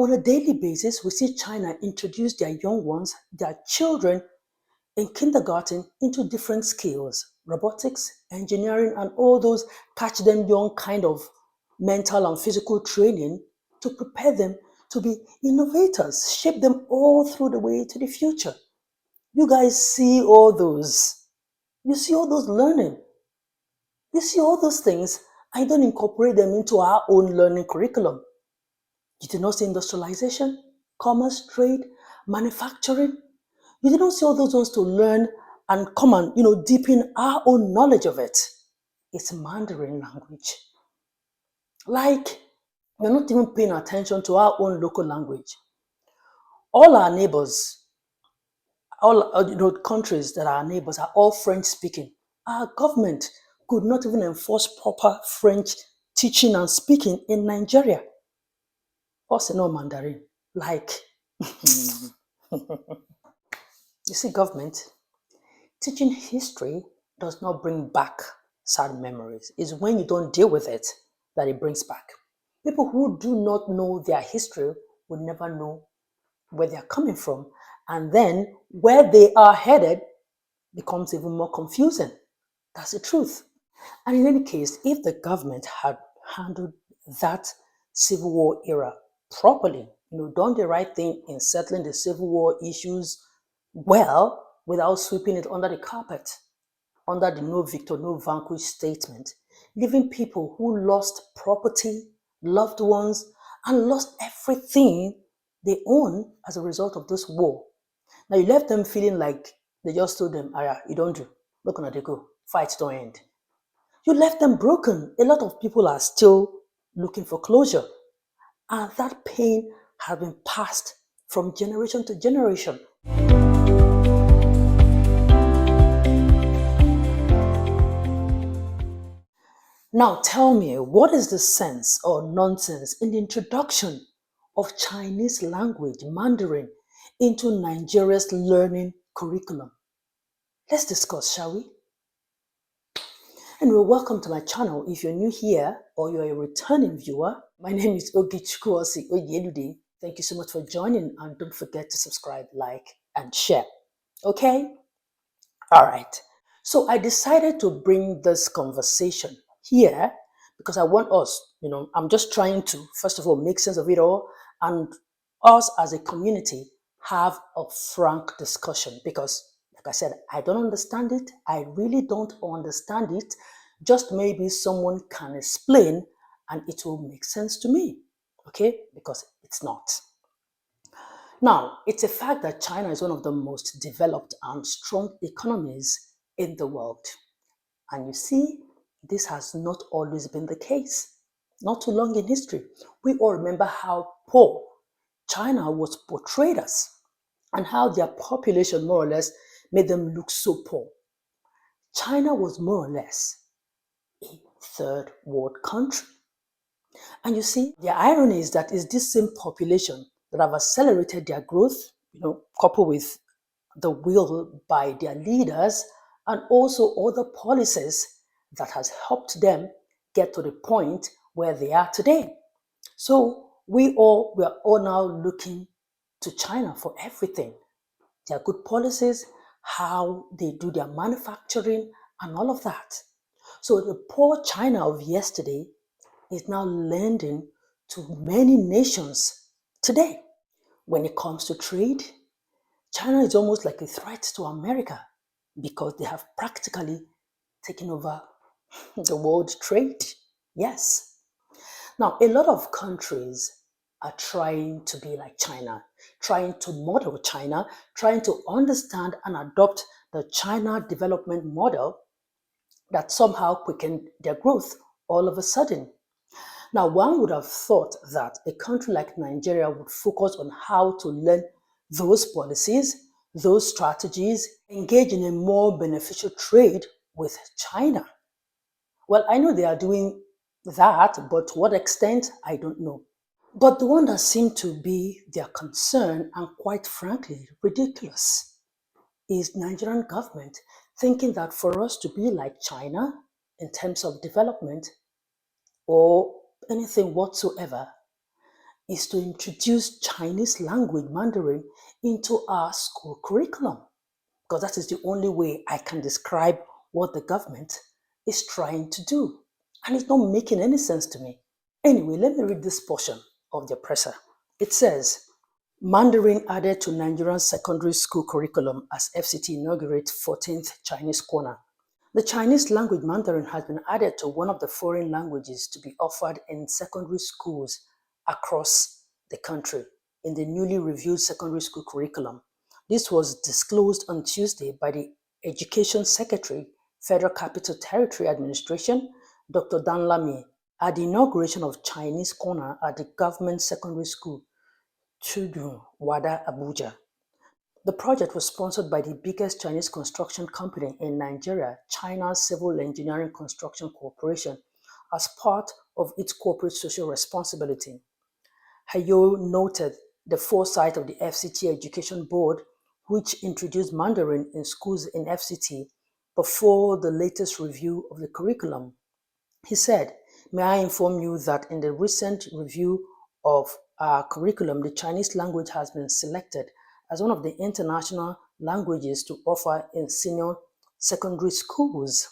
On a daily basis, we see China introduce their young ones, their children in kindergarten into different skills, robotics, engineering, and all those catch them young kind of mental and physical training to prepare them to be innovators, shape them all through the way to the future. You guys see all those. You see all those learning. You see all those things. I don't incorporate them into our own learning curriculum. You did not see industrialization, commerce, trade, manufacturing. You did not see all those ones to learn and come and, deepen our own knowledge of it. It's Mandarin language. Like, we're not even paying attention to our own local language. All our neighbors, all countries that are our neighbors are all French speaking. Our government could not even enforce proper French teaching and speaking in Nigeria. Also no Mandarin. Like, you see, government teaching history does not bring back sad memories. It's when you don't deal with it that it brings back. People who do not know their history will never know where they're coming from. And then where they are headed becomes even more confusing. That's the truth. And in any case, if the government had handled that Civil War era properly, done the right thing in settling the Civil War issues well, without sweeping it under the carpet, under the no victor, no vanquished statement, leaving people who lost property, loved ones, and lost everything they own as a result of this war. Now you left them feeling like they just told them, you don't do. Look on they go. Fights don't end. You left them broken. A lot of people are still looking for closure. And that pain has been passed from generation to generation. Now tell me, what is the sense or nonsense in the introduction of Chinese language, Mandarin, into Nigeria's learning curriculum? Let's discuss, shall we? And welcome to my channel. If you're new here or you're a returning viewer, my name is Osih-Oyelude. Thank you so much for joining, and don't forget to subscribe, like, and share. Okay? All right. So I decided to bring this conversation here because I want us, I'm just trying to, first of all, make sense of it all, and us as a community have a frank discussion because, like I said, I don't understand it. I really don't understand it. Just maybe someone can explain and it will make sense to me, okay? Because it's not. Now, it's a fact that China is one of the most developed and strong economies in the world. And you see, this has not always been the case. Not too long in history. We all remember how poor China was portrayed as and how their population more or less made them look so poor. China was more or less a third world country. And you see, the irony is that it's this same population that have accelerated their growth, coupled with the will by their leaders and also other policies that has helped them get to the point where they are today. So we are all now looking to China for everything. Their good policies, how they do their manufacturing, and all of that. So the poor China of yesterday is now lending to many nations today. When it comes to trade, China is almost like a threat to America because they have practically taken over the world trade. Yes. Now, a lot of countries are trying to be like China, trying to model China, trying to understand and adopt the China development model that somehow quickened their growth all of a sudden. Now, one would have thought that a country like Nigeria would focus on how to learn those policies, those strategies, engage in a more beneficial trade with China. Well, I know they are doing that, but to what extent, I don't know. But the one that seemed to be their concern, and quite frankly, ridiculous, is Nigerian government thinking that for us to be like China in terms of development or anything whatsoever, is to introduce Chinese language Mandarin into our school curriculum, because that is the only way I can describe what the government is trying to do. And it's not making any sense to me. Anyway, let me read this portion of the presser. It says, Mandarin added to Nigerian secondary school curriculum as FCT inaugurates 14th Chinese Corner. The Chinese language Mandarin has been added to one of the foreign languages to be offered in secondary schools across the country in the newly reviewed secondary school curriculum. This was disclosed on Tuesday by the Education Secretary, Federal Capital Territory Administration, Dr. Dan Lamy, at the inauguration of Chinese Corner at the Government Secondary School, Chudun, Wada, Abuja. The project was sponsored by the biggest Chinese construction company in Nigeria, China's Civil Engineering Construction Corporation, as part of its corporate social responsibility. Hayo noted the foresight of the FCT Education Board, which introduced Mandarin in schools in FCT before the latest review of the curriculum. He said, "May I inform you that in the recent review of our curriculum, the Chinese language has been selected as one of the international languages to offer in senior secondary schools."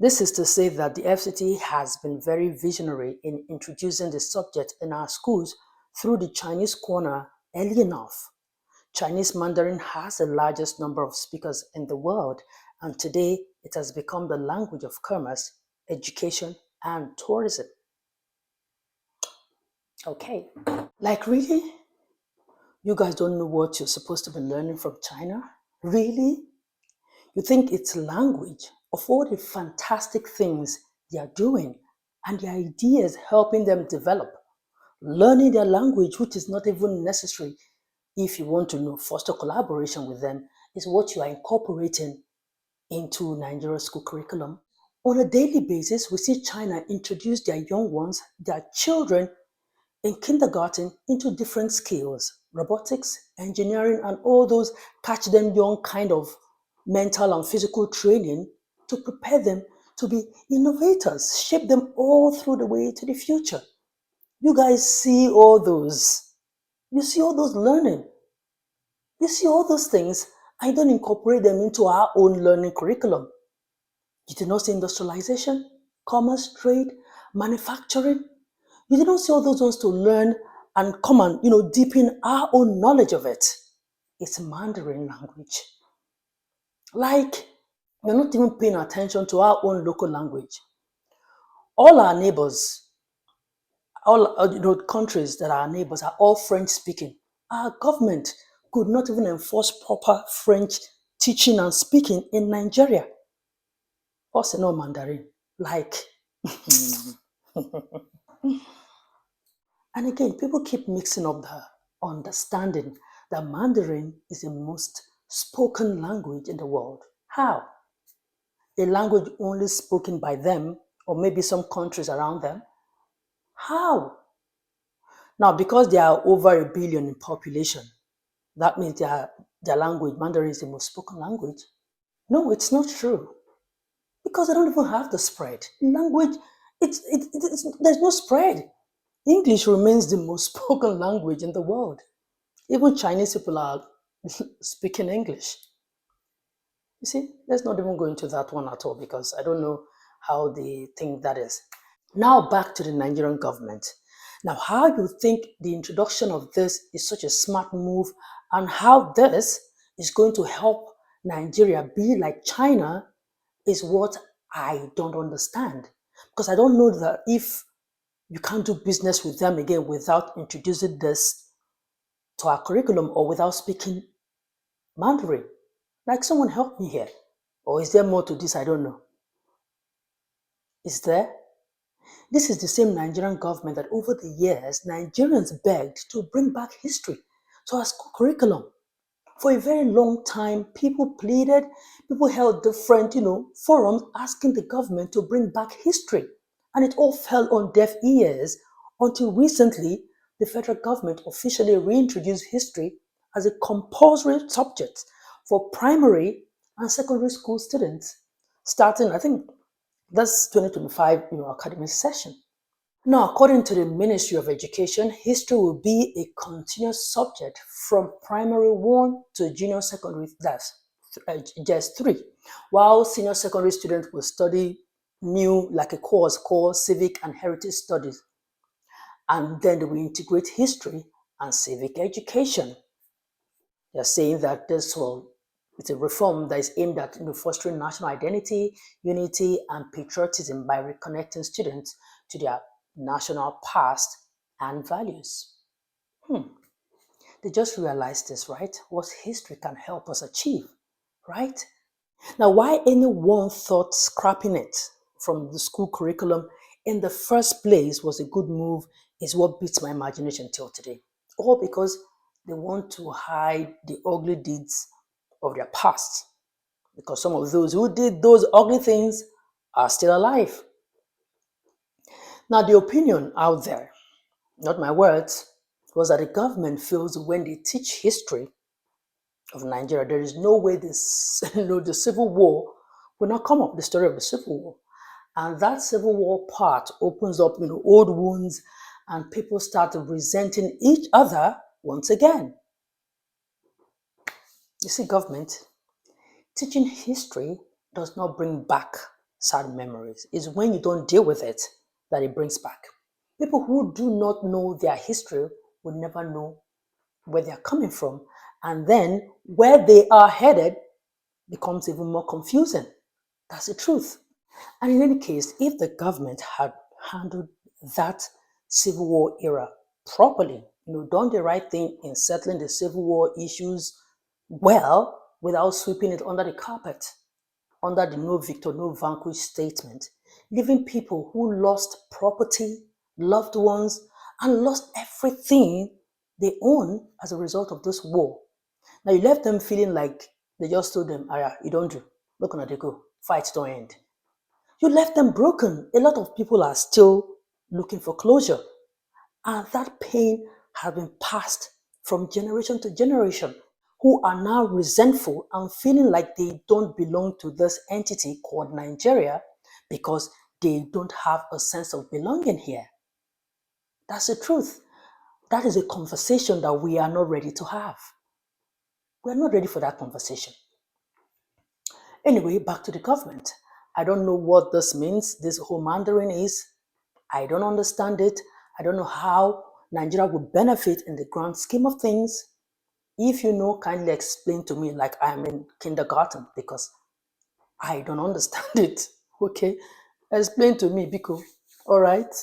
This is to say that the FCT has been very visionary in introducing the subject in our schools through the Chinese Corner early enough. Chinese Mandarin has the largest number of speakers in the world, and today it has become the language of commerce, education, and tourism. Okay. Like, really? You guys don't know what you're supposed to be learning from China? Really? You think it's language of all the fantastic things they are doing and the ideas helping them develop? Learning their language, which is not even necessary if you want to know, foster collaboration with them, is what you are incorporating into Nigeria's school curriculum. On a daily basis, we see China introduce their young ones, their children in kindergarten, into different skills, robotics, engineering, and all those catch them young kind of mental and physical training to prepare them to be innovators, shape them all through the way to the future. You guys see all those. You see all those learning. You see all those things. I don't incorporate them into our own learning curriculum. You did not see industrialization, commerce, trade, manufacturing. You did not see all those ones to learn and come and, deepen our own knowledge of it. It's Mandarin language. Like, we're not even paying attention to our own local language. All our neighbors, all countries that are our neighbors are all French speaking. Our government could not even enforce proper French teaching and speaking in Nigeria. Also no Mandarin. Like, and again, people keep mixing up the understanding that Mandarin is the most spoken language in the world. How? A language only spoken by them, or maybe some countries around them? How? Now, because they are over 1 billion in population, that means their language, Mandarin, is the most spoken language. No, it's not true. Because they don't even have the spread. Language, there's no spread. English remains the most spoken language in the world. Even Chinese people are speaking English. You see, let's not even go into that one at all because I don't know how they think that is. Now back to the Nigerian government. Now, how you think the introduction of this is such a smart move and how this is going to help Nigeria be like China is what I don't understand. Because I don't know that if you can't do business with them again without introducing this to our curriculum or without speaking Mandarin. Like, someone help me here. Or is there more to this? I don't know. Is there? This is the same Nigerian government that over the years, Nigerians begged to bring back history to our school curriculum. For a very long time, people pleaded, people held different, forums asking the government to bring back history. And it all fell on deaf ears until recently, the federal government officially reintroduced history as a compulsory subject for primary and secondary school students, starting, I think, that's 2025, academic session. Now, according to the Ministry of Education, history will be a continuous subject from primary 1 to junior secondary, that's just 3, while senior secondary students will study new, like a course called Civic and Heritage Studies, and then they will integrate history and civic education. They're saying that it's a reform that is aimed at fostering national identity, unity, and patriotism by reconnecting students to their national past and values. They just realized this, right? What history can help us achieve, right? Now, why anyone thought scrapping it from the school curriculum in the first place was a good move is what beats my imagination till today. All because they want to hide the ugly deeds of their past. Because some of those who did those ugly things are still alive. Now, the opinion out there, not my words, was that the government feels when they teach history of Nigeria, there is no way this, the civil war will not come up, the story of the civil war. And that civil war part opens up, old wounds, and people start resenting each other once again. You see, government, teaching history does not bring back sad memories. It's when you don't deal with it that it brings back. People who do not know their history will never know where they're coming from. And then where they are headed becomes even more confusing. That's the truth. And in any case, if the government had handled that Civil War era properly, done the right thing in settling the Civil War issues well without sweeping it under the carpet, under the no victor, no vanquish statement, leaving people who lost property, loved ones, and lost everything they own as a result of this war. Now you left them feeling like they just told them, "Aya, you don't do. Look on they go. Fight don't end." You left them broken. A lot of people are still looking for closure. And that pain has been passed from generation to generation, who are now resentful and feeling like they don't belong to this entity called Nigeria because they don't have a sense of belonging here. That's the truth. That is a conversation that we are not ready to have. We're not ready for that conversation. Anyway, back to the government. I don't know what this means, this whole Mandarin is. I don't understand it. I don't know how Nigeria would benefit in the grand scheme of things. If you know, kindly explain to me like I'm in kindergarten because I don't understand it. Okay? Explain to me, Biko. All right?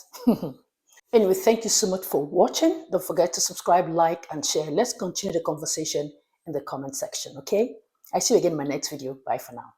Anyway, thank you so much for watching. Don't forget to subscribe, like, and share. Let's continue the conversation in the comment section, okay? I see you again in my next video. Bye for now.